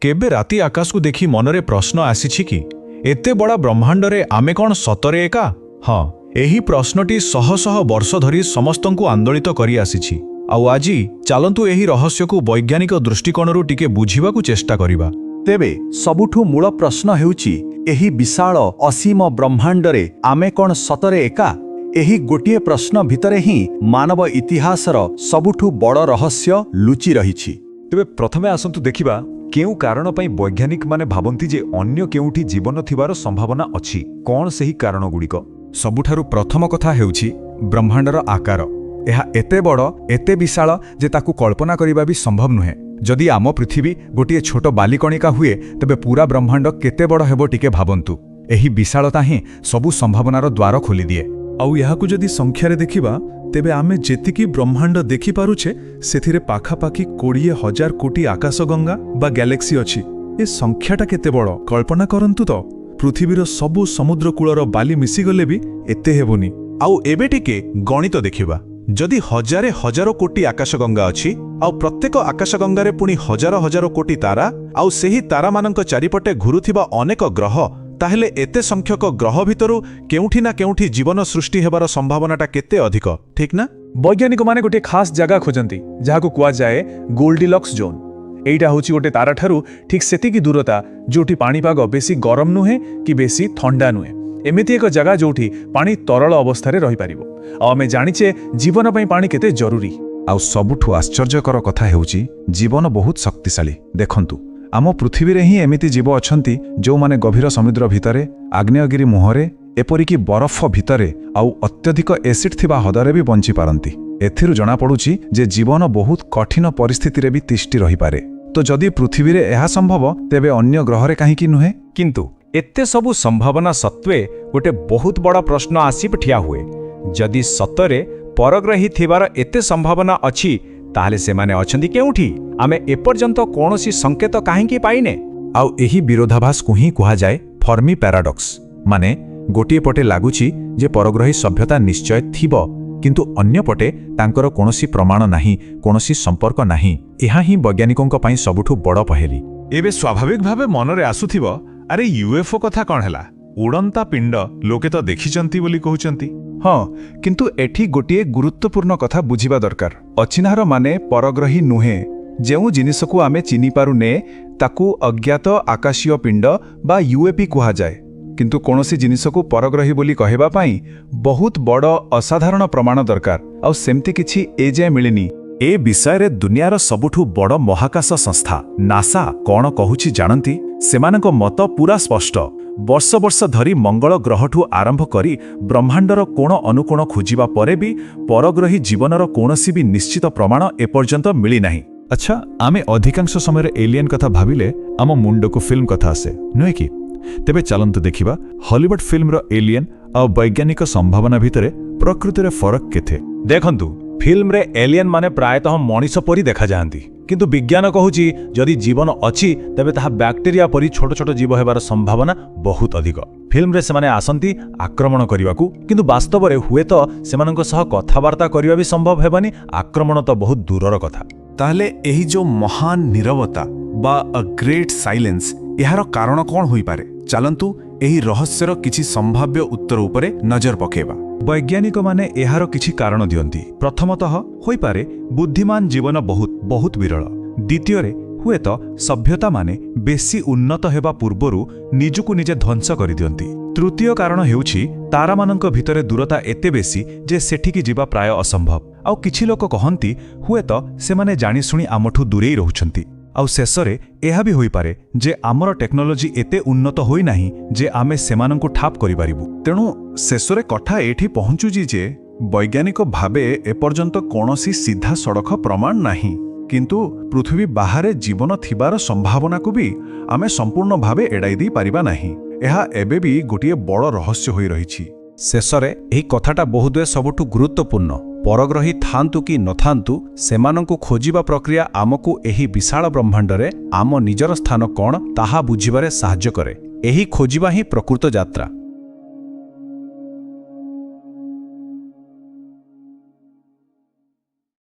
केबे राति आकाश को देखी मनरे प्रश्न आसीछि कि एते बड़ा ब्रह्मांडरे आमे कौन सतरे एका। हाँ, एही प्रश्नटी शह शह वर्ष धरी समस्तंकु आंदोलित करी आसीछि। आउ आजी चालंतु एही रहस्यकु वैज्ञानिक दृष्टिकोणरू टिके बुझिबाकु चेष्टा करिबा। तेबे सबुठु मूल प्रश्न हेउछि एही विशाल असीम ब्रह्मांडरे आमे कौन सतरे एका। एही गोटिए प्रश्न भितरे ही मानव इतिहासर सबुठु बड़ रहस्य लुचि रहिछि। तेबे प्रथमे आसंतु देखिबा केउ कारण पई वैज्ञानिक माने भाबंती जे अन्य केउठी जीवन थिबार संभावना अछि। कोन सही कारण गुड़िक? सबुठारु प्रथम कथा हेउछि ब्रह्मांडर आकार। एहा एते बड़ एते विशाल जे ताकु कल्पना करिबा भी संभव नुहे। जदि आम पृथ्वी गोटिए छोट बालिकणिका हुए तेबे पूरा ब्रह्मांड केते बड़ हेबो टिके भाबंतु। एही विशालता ही सबु संभावनार द्वार खोली दिए। आउ याहाकु जदि संख्यारे देखिबा तेबे आमे जेतिकी ब्रह्मांड देखि पारुछे सेथिरे पाखापाखि 20,000 कोटी आकाशगंगा बा गैलेक्सी अछि। ए संख्याटा केते बड़ कल्पना करंतु तो। पृथ्वीर सबु समुद्र कूलर बाली मिसी गले भी एते हेबोनी। आउ एबे टिके गणित देखिबा। जदि हजारे हजारो कोटी आकाशगंगा अछि आउ प्रत्येक आकाशगंगारे पुणी हजारो हजारो कोटी तारा आउ सेही तारा मानक चारिपटे घुरुथिबा अनेक ग्रह, ताहेले एते संख्यक ग्रह भितरु केउठी ना केउठी जीवन सृष्टि हेबार संभावनाटा केते अधिक, ठीक ना? वैज्ञानिक माने गोटे खास जगह खोजंती जहाकु कुआ जाए गोल्डीलक्स जोन। एइटा होची गोटे तारा ठारू ठीक सेतिकी दूरता जोठी पाणीपाग बेसी गरम नुहे कि बेसी ठंडा नुहे। एमिति एक जगह जोठी पानी तरल अवस्था रही पारिबो। आ आमे जानिचे जीवन पई पानी केते जरूरी। आउ सबुठु आश्चर्यकर कथा हेउछि जीवन बहुत शक्तिशाली। देखंतु आम पृथ्वी रे ही एमिति जीव अछंती जो माने गभीर समुद्र भितरे, आग्नेयगिरी मुहरे, एपरिकी बरफ भितरे आउ अत्यधिक एसिड थिबा हदरे भी बंची पारंती। एथिरु जणा पडुछि जे जीवन बहुत कठिन परिस्थिति रे भी तिष्टि रही पारे। तो जदि पृथ्वी रे एहा संभव तेबे अन्य ग्रहरे काहे कि नुहे? किंतु एते सबु संभावना सत्वे गोटे बहुत बड़ा प्रश्न आसी ठिया हुए। जदि सतरे परग्रही थिबार एते संभावना अछि ताले से माने अछंती केउठी? आमे एपर्यंत कोनोसी संकेत काहेकि पाइने? आउ एही विरोधाभास को ही कुहा जाए फर्मी पैराडॉक्स। माने गोटिए पटे लागुछि जे परग्रही सभ्यता निश्चय थिबो किंतु अन्य पटे तांकर कोनोसी प्रमाण नाही, कोनोसी संपर्क नाही। एहा ही वैज्ञानिकों पई सबुठु बड़ पहेली। एबे स्वाभाविक भावे मनरे आसुथिबो, अरे यूएफओ कथा कौन हैला? उड़ंता पिंड लोके तो देखिचंती बोली कहउचंती। हाँ, किंतु एठी गोटिए गुरुत्वपूर्ण कथा बुझिबा दरकार। अचिन्हार माने परग्रही नुहे। जेउ जिनिसकु आमे चिनी पारुने ताकु अज्ञात आकाशीय पिंड बा यूएपी कुहा जाए। किंतु कोनोसी जिनिसकु परग्रही बोली कहबा पई बहुत बड़ असाधारण प्रमाण दरकार। आउ सेमती किछि एजे मिलिनी। ए विषय दुनियार सबुठु बड़ महाकाश संस्था नासा कौन कहूछि जानती? सेमानक मत पूरा स्पष्ट। वर्ष वर्ष धरी मंगल ग्रहठु आरंभ करी ब्रह्मांडर कोण अनुकोण खोजिबा परे भी परग्रही जीवनर कोनोसी भी निश्चित प्रमाण एपर्यंत मिली नाही। अच्छा, आमे अधिकांश समय एलियन कथा भाविले आम मुंडको फिल्म कथा आसे, नुहे कि? तेबे चलंतु देखिबा हॉलीवुड फिल्मर एलियन आ वैज्ञानिक संभावना भितरे प्रकृतिर फरक केथे। देखंतु फिल्म रे एलियन माने प्रायतः मनीष परी देखा जाती, किंतु विज्ञान कहूची जदि जीवन अछि तेबे ताहा बैक्टेरिया परी छोट छोट जीव हेबार संभावना बहुत अधिक। फिल्म रे सेमाने आसंती आक्रमण करिवाकू, किंतु वास्तव रे हुए तो सेमानक सह कथावार्ता करिवा भी संभव हेबानी। आक्रमण तो बहुत दूरर कथा। ताहले एही जो महान नीरवता बा अ ग्रेट साइलेंस एहार कारण कौन होई पारे? चलंतु एही रहस्यर किछि संभाव्य उत्तर उपरे नजर पकेबा। वैज्ञानिक माने एहार किछि कारण दियंती। प्रथमतः होई पारे बुद्धिमान जीवन बहुत बहुत विरल। द्वितीय रे हुए तो सभ्यता माने बेसी उन्नत हेबा पूर्वरु निजुकु निजे ध्वंस करि दियंती। तृतीय कारण हेउछि तारा मानक भितरे दूरता एते बेसी जे सेठिकी जीवा प्राय असंभव। आउ किछि लोक कहंती हुए तो सेमाने जानि सुनी आमठु दूरेई रहुछंती। आउ शेषरे एहा भी होई पारे जे आमर टेक्नोलोजी एते उन्नत होई नाही जे आमे सेमानंकु ठाप करि पारिबु। तेणु शेषरे कथा एठी पहुंचुजी जे वैज्ञानिक भावे एपर्यंत कोनोसी सीधा सड़क प्रमाण नाही, किंतु पृथ्वी बाहरे जीवन थिबार संभावना को भी आमे संपूर्ण भावे एडाई दी पारिबा नाही। एहा एबे भी गोटिए बड़ रहस्य होई रहिछि। शेषरे एही कथाटा बहुदे सबुठु गुरुत्वपूर्ण। परग्रही थांतु कि नथांतु सेमानंकु खोजिबा प्रक्रिया आमकु एही विशाल ब्रह्मांडरे आम निजर स्थान कौन ताहा बुझिबारे साहाय्य करे। एही खोजिबा ही प्रकृत यात्रा।